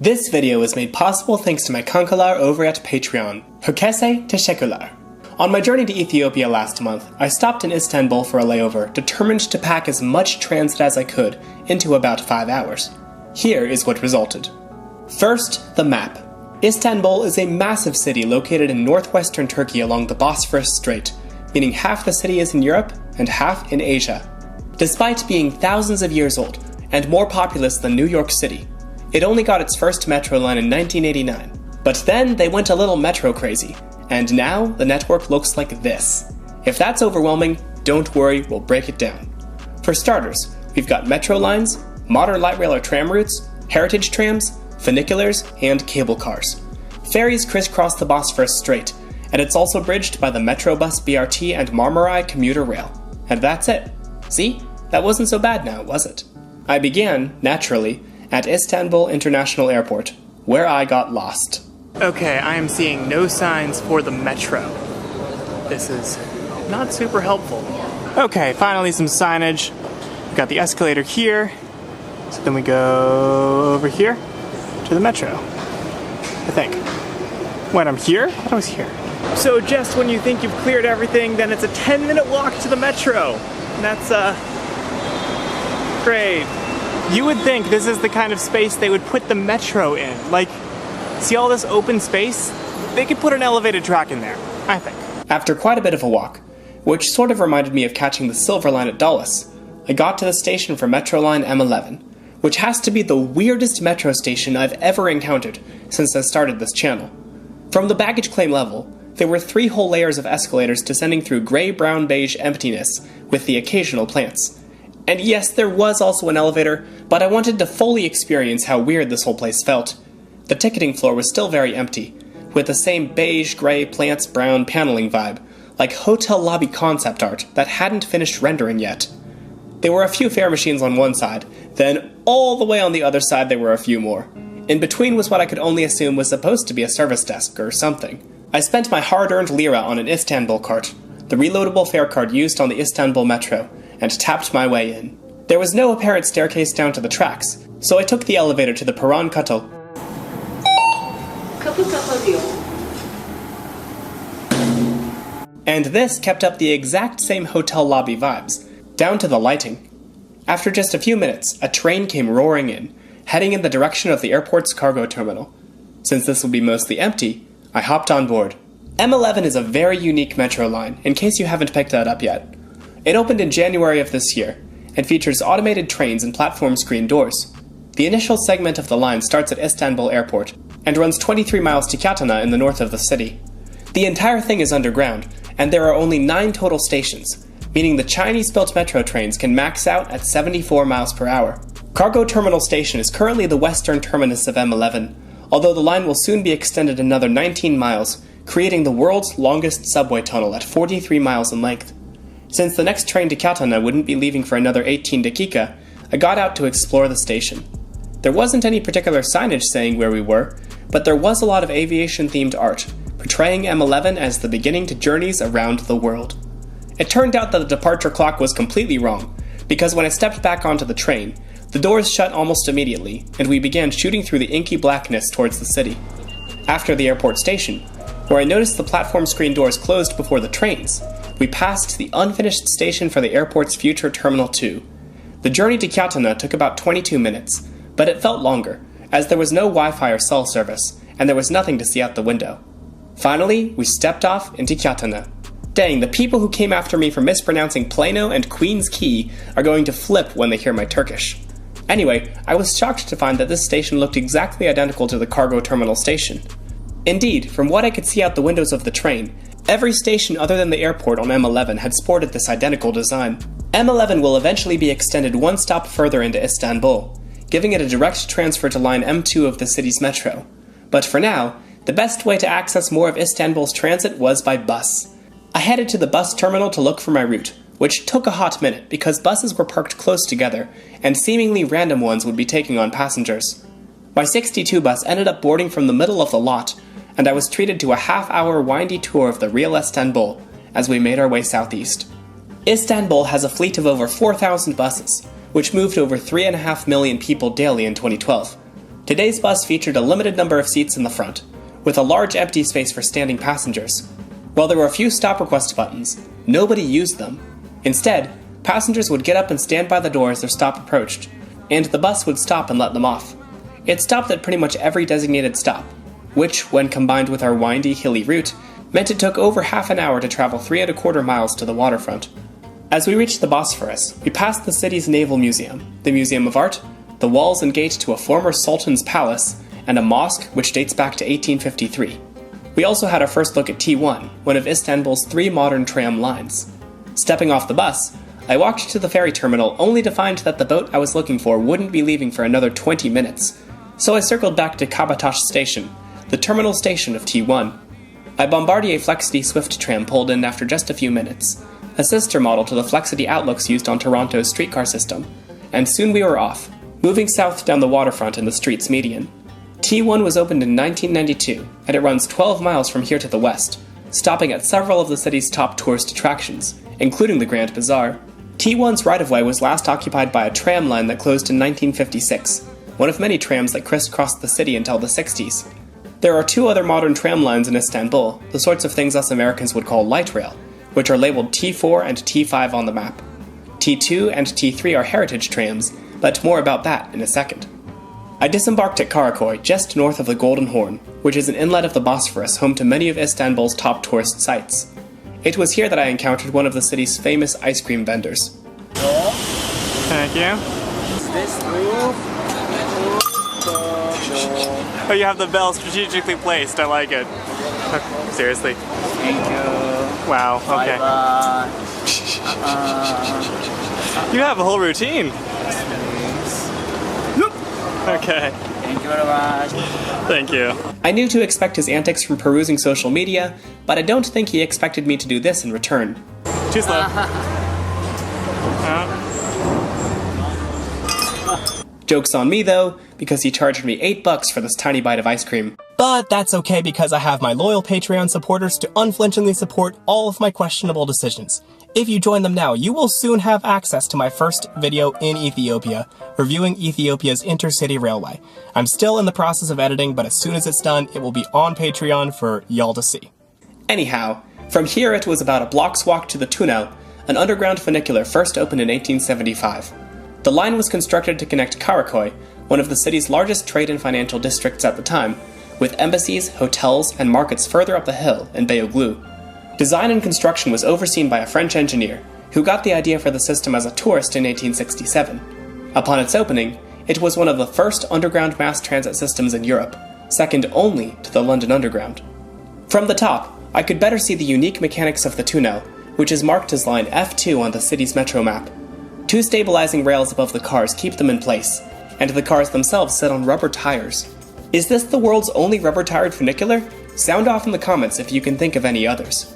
This video is made possible thanks to my kankalar over at Patreon. Herkese teşekkürler. On my journey to Ethiopia last month, I stopped in Istanbul for a layover, determined to pack as much transit as I could into about 5 hours. Here is what resulted. First, the map. Istanbul is a massive city located in northwestern Turkey along the Bosphorus Strait, meaning half the city is in Europe and half in Asia. Despite being thousands of years old and more populous than New York City, it only got its first metro line in 1989. But then they went a little metro crazy, and now the network looks like this. If that's overwhelming, don't worry, we'll break it down. For starters, we've got metro lines, modern light rail or tram routes, heritage trams, funiculars, and cable cars. Ferries crisscross the Bosphorus Strait, and it's also bridged by the Metrobus BRT and Marmaray commuter rail. And that's it. See? That wasn't so bad now, was it? I began, naturally, at Istanbul International Airport, where I got lost. Okay, I am seeing no signs for the metro. This is not super helpful. Okay, finally some signage. We've got the escalator here, so then we go over here to the metro, I think. Wait, I'm here? I thought I was here. So just when you think you've cleared everything, then it's a 10-minute walk to the metro. And that's, great. You would think this is the kind of space they would put the metro in. Like, see all this open space? They could put an elevated track in there, I think. After quite a bit of a walk, which sort of reminded me of catching the Silver Line at Dulles, I got to the station for Metro Line M11, which has to be the weirdest metro station I've ever encountered since I started this channel. From the baggage claim level, there were 3 whole layers of escalators descending through gray, brown, beige emptiness with the occasional plants. And yes, there was also an elevator, but I wanted to fully experience how weird this whole place felt. The ticketing floor was still very empty, with the same beige, gray, plants, brown paneling vibe, like hotel lobby concept art that hadn't finished rendering yet. There were a few fare machines on one side, then all the way on the other side there were a few more. In between was what I could only assume was supposed to be a service desk or something. I spent my hard-earned lira on an Istanbul cart, the reloadable fare card used on the Istanbul Metro, and tapped my way in. There was no apparent staircase down to the tracks, so I took the elevator to the Perron Kato. And this kept up the exact same hotel lobby vibes, down to the lighting. After just a few minutes, a train came roaring in, heading in the direction of the airport's cargo terminal. Since this would be mostly empty, I hopped on board. M11 is a very unique metro line, in case you haven't picked that up yet. It opened in January of this year, and features automated trains and platform screen doors. The initial segment of the line starts at Istanbul Airport, and runs 23 miles to Kyatana in the north of the city. The entire thing is underground, and there are only 9 total stations, meaning the Chinese-built metro trains can max out at 74 miles per hour. Cargo Terminal Station is currently the western terminus of M11, although the line will soon be extended another 19 miles, creating the world's longest subway tunnel at 43 miles in length. Since the next train to Kyatana wouldn't be leaving for another 18 dakika, I got out to explore the station. There wasn't any particular signage saying where we were, but there was a lot of aviation-themed art, portraying M11 as the beginning to journeys around the world. It turned out that the departure clock was completely wrong, because when I stepped back onto the train, the doors shut almost immediately, and we began shooting through the inky blackness towards the city. After the airport station, where I noticed the platform screen doors closed before the trains, we passed the unfinished station for the airport's future Terminal 2. The journey to Kyatana took about 22 minutes, but it felt longer, as there was no Wi-Fi or cell service, and there was nothing to see out the window. Finally, we stepped off into Kyatana. Dang, the people who came after me for mispronouncing Plano and Queen's Key are going to flip when they hear my Turkish. Anyway, I was shocked to find that this station looked exactly identical to the cargo terminal station. Indeed, from what I could see out the windows of the train, every station other than the airport on M11 had sported this identical design. M11 will eventually be extended one stop further into Istanbul, giving it a direct transfer to line M2 of the city's metro. But for now, the best way to access more of Istanbul's transit was by bus. I headed to the bus terminal to look for my route, which took a hot minute because buses were parked close together, and seemingly random ones would be taking on passengers. My 62 bus ended up boarding from the middle of the lot, and I was treated to a half-hour windy tour of the real Istanbul as we made our way southeast. Istanbul has a fleet of over 4,000 buses, which moved over 3.5 million people daily in 2012. Today's bus featured a limited number of seats in the front, with a large empty space for standing passengers. While there were a few stop request buttons, nobody used them. Instead, passengers would get up and stand by the door as their stop approached, and the bus would stop and let them off. It stopped at pretty much every designated stop, which, when combined with our windy, hilly route, meant it took over half an hour to travel 3¼ miles to the waterfront. As we reached the Bosphorus, we passed the city's Naval Museum, the Museum of Art, the walls and gate to a former sultan's palace, and a mosque which dates back to 1853. We also had our first look at T1, one of Istanbul's 3 modern tram lines. Stepping off the bus, I walked to the ferry terminal only to find that the boat I was looking for wouldn't be leaving for another 20 minutes, so I circled back to Kabataş Station, the terminal station of T1. A Bombardier Flexity Swift tram pulled in after just a few minutes, a sister model to the Flexity Outlooks used on Toronto's streetcar system, and soon we were off, moving south down the waterfront in the street's median. T1 was opened in 1992, and it runs 12 miles from here to the west, stopping at several of the city's top tourist attractions, including the Grand Bazaar. T1's right-of-way was last occupied by a tram line that closed in 1956, one of many trams that crisscrossed the city until the 60s. There are 2 other modern tram lines in Istanbul, the sorts of things us Americans would call light rail, which are labeled T4 and T5 on the map. T2 and T3 are heritage trams, but more about that in a second. I disembarked at Karakoy, just north of the Golden Horn, which is an inlet of the Bosphorus home to many of Istanbul's top tourist sites. It was here that I encountered one of the city's famous ice cream vendors. Thank you. Is this through? Oh, you have the bell strategically placed. I like it. Seriously. Thank you. Wow, okay. Bye-bye. You have a whole routine. Okay. Thank you very much. Thank you. I knew to expect his antics from perusing social media, but I don't think he expected me to do this in return. Too slow. Joke's on me though, because he charged me $8 for this tiny bite of ice cream. But that's okay because I have my loyal Patreon supporters to unflinchingly support all of my questionable decisions. If you join them now, you will soon have access to my first video in Ethiopia, reviewing Ethiopia's intercity railway. I'm still in the process of editing, but as soon as it's done, it will be on Patreon for y'all to see. Anyhow, from here it was about a block's walk to the Tunnel, an underground funicular first opened in 1875. The line was constructed to connect Karakoy, one of the city's largest trade and financial districts at the time, with embassies, hotels, and markets further up the hill in Beyoğlu. Design and construction was overseen by a French engineer, who got the idea for the system as a tourist in 1867. Upon its opening, it was one of the first underground mass transit systems in Europe, second only to the London Underground. From the top, I could better see the unique mechanics of the Tunnel, which is marked as line F2 on the city's metro map. 2 stabilizing rails above the cars keep them in place, and the cars themselves sit on rubber tires. Is this the world's only rubber-tired funicular? Sound off in the comments if you can think of any others.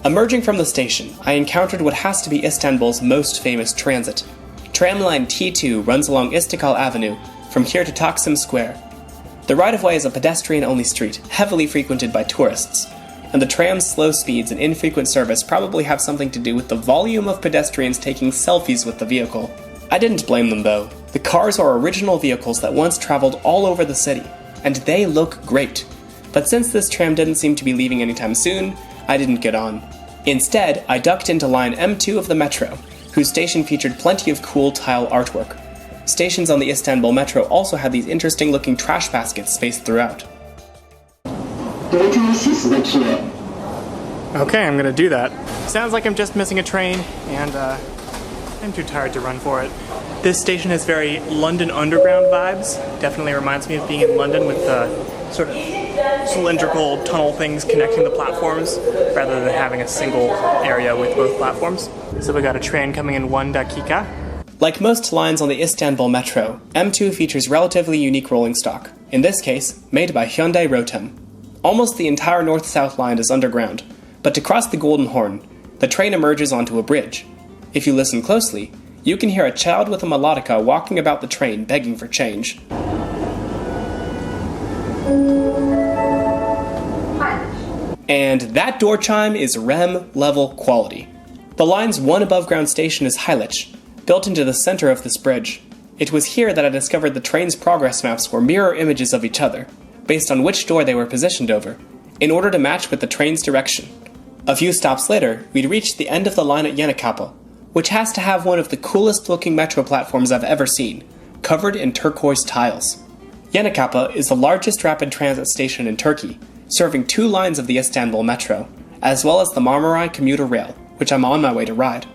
Emerging from the station, I encountered what has to be Istanbul's most famous transit. Tramline T2 runs along Istiklal Avenue, from here to Taksim Square. The right-of-way is a pedestrian-only street, heavily frequented by tourists, and the tram's slow speeds and infrequent service probably have something to do with the volume of pedestrians taking selfies with the vehicle. I didn't blame them though. The cars are original vehicles that once traveled all over the city, and they look great. But since this tram didn't seem to be leaving anytime soon, I didn't get on. Instead, I ducked into line M2 of the Metro, whose station featured plenty of cool tile artwork. Stations on the Istanbul Metro also had these interesting-looking trash baskets spaced throughout. Okay, I'm gonna do that. Sounds like I'm just missing a train, and I'm too tired to run for it. This station has very London Underground vibes. Definitely reminds me of being in London with the sort of cylindrical tunnel things connecting the platforms, rather than having a single area with both platforms. So we got a train coming in 1 dakika. Like most lines on the Istanbul Metro, M2 features relatively unique rolling stock, in this case, made by Hyundai Rotem. Almost the entire north-south line is underground, but to cross the Golden Horn, the train emerges onto a bridge. If you listen closely, you can hear a child with a melodica walking about the train begging for change. And that door chime is REM level quality. The line's one above-ground station is Haliç, built into the center of this bridge. It was here that I discovered the train's progress maps were mirror images of each other, based on which door they were positioned over, in order to match with the train's direction. A few stops later, we'd reached the end of the line at Yanakapa, which has to have one of the coolest looking metro platforms I've ever seen, covered in turquoise tiles. Yanakapa is the largest rapid transit station in Turkey, serving 2 lines of the Istanbul Metro, as well as the Marmaray commuter rail, which I'm on my way to ride.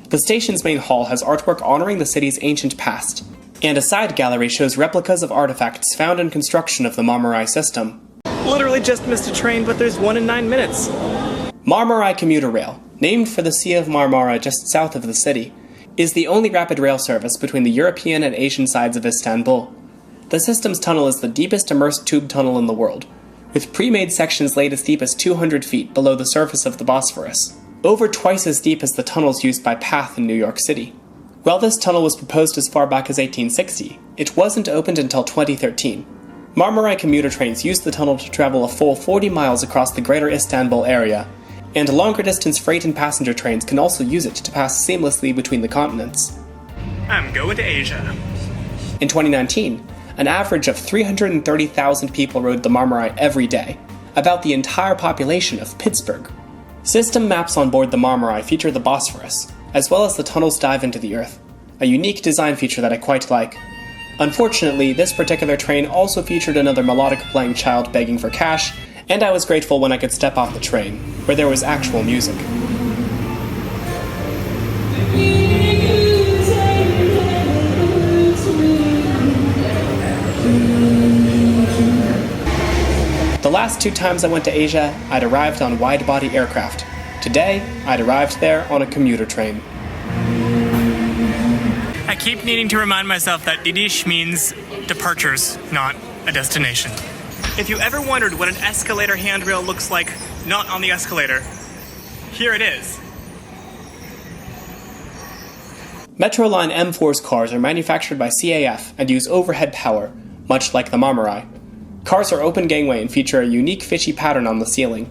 The station's main hall has artwork honoring the city's ancient past, and a side gallery shows replicas of artifacts found in construction of the Marmaray system. Literally just missed a train, but there's one in 9 minutes. Marmaray commuter rail, named for the Sea of Marmara just south of the city, is the only rapid rail service between the European and Asian sides of Istanbul. The system's tunnel is the deepest immersed tube tunnel in the world, with pre-made sections laid as deep as 200 feet below the surface of the Bosphorus, over twice as deep as the tunnels used by PATH in New York City. While this tunnel was proposed as far back as 1860, it wasn't opened until 2013. Marmaray commuter trains use the tunnel to travel a full 40 miles across the greater Istanbul area, and longer-distance freight and passenger trains can also use it to pass seamlessly between the continents. I'm going to Asia. In 2019, an average of 330,000 people rode the Marmaray every day, about the entire population of Pittsburgh. System maps on board the Marmaray feature the Bosphorus, as well as the tunnel's dive into the earth, a unique design feature that I quite like. Unfortunately, this particular train also featured another melodic playing child begging for cash, and I was grateful when I could step off the train, where there was actual music. The last 2 times I went to Asia, I'd arrived on wide-body aircraft. Today, I'd arrived there on a commuter train. I keep needing to remind myself that Gidiş means departures, not a destination. If you ever wondered what an escalator handrail looks like not on the escalator, here it is. Metro Line M4's cars are manufactured by CAF and use overhead power, much like the Marmaray. Cars are open gangway and feature a unique fishy pattern on the ceiling.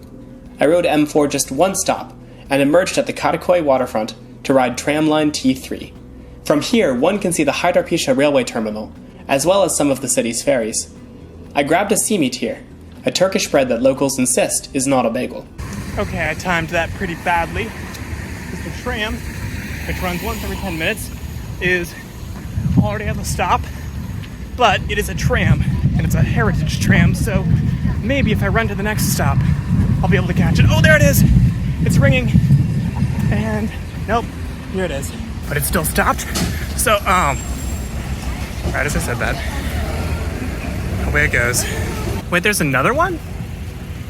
I rode M4 just 1 stop and emerged at the Karakoy waterfront to ride Tramline T3. From here, one can see the Haydarpaşa railway terminal, as well as some of the city's ferries. I grabbed a simit here, a Turkish bread that locals insist is not a bagel. Okay, I timed that pretty badly. Because the tram, which runs once every 10 minutes, is already at the stop. But it is a tram, and it's a heritage tram, so maybe if I run to the next stop, I'll be able to catch it. Oh, there it is! It's ringing. And, nope, here it is. But it still stopped. So, right as I said that, away it goes. Wait, there's another one?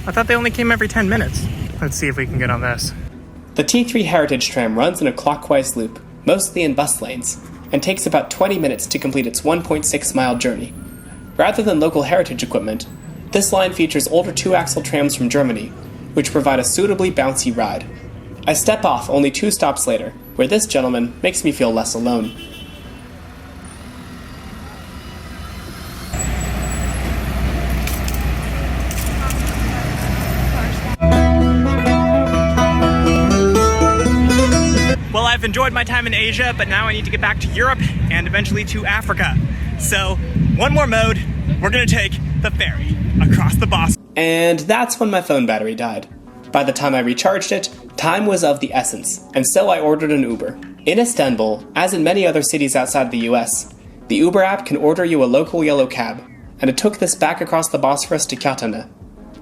I thought they only came every 10 minutes. Let's see if we can get on this. The T3 Heritage tram runs in a clockwise loop, mostly in bus lanes, and takes about 20 minutes to complete its 1.6-mile journey. Rather than local heritage equipment, this line features older 2-axle trams from Germany, which provide a suitably bouncy ride. I step off only 2 stops later, where this gentleman makes me feel less alone. Well, I've enjoyed my time in Asia, but now I need to get back to Europe and eventually to Africa. So, one more mode, we're gonna take the ferry across the Bosphorus. And that's when my phone battery died. By the time I recharged it, time was of the essence, and so I ordered an Uber. In Istanbul, as in many other cities outside the US, the Uber app can order you a local yellow cab, and it took this back across the Bosphorus to Katana.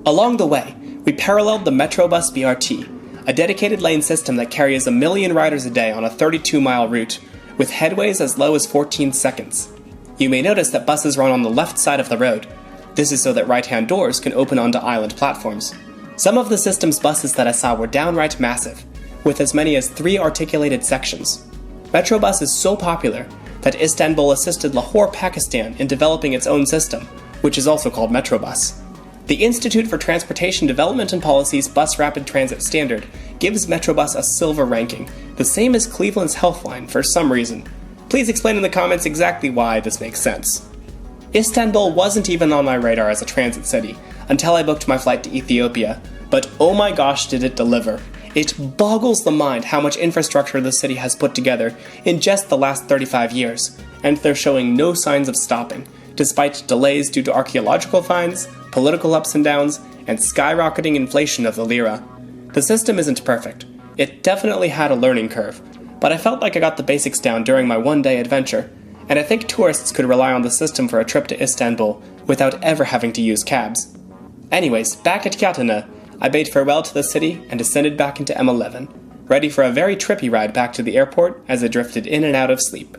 Along the way, we paralleled the Metrobus BRT, a dedicated lane system that carries 1 million riders a day on a 32-mile route, with headways as low as 14 seconds. You may notice that buses run on the left side of the road. This is so that right-hand doors can open onto island platforms. Some of the system's buses that I saw were downright massive, with as many as 3 articulated sections. Metrobus is so popular that Istanbul assisted Lahore, Pakistan in developing its own system, which is also called Metrobus. The Institute for Transportation Development and Policy's Bus Rapid Transit Standard gives Metrobus a silver ranking, the same as Cleveland's Healthline for some reason. Please explain in the comments exactly why this makes sense. Istanbul wasn't even on my radar as a transit city until I booked my flight to Ethiopia, but oh my gosh did it deliver. It boggles the mind how much infrastructure the city has put together in just the last 35 years, and they're showing no signs of stopping, despite delays due to archaeological finds, political ups and downs, and skyrocketing inflation of the lira. The system isn't perfect. It definitely had a learning curve, but I felt like I got the basics down during my one-day adventure, and I think tourists could rely on the system for a trip to Istanbul without ever having to use cabs. Anyways, back at Yatana, I bade farewell to the city and descended back into M11, ready for a very trippy ride back to the airport as I drifted in and out of sleep.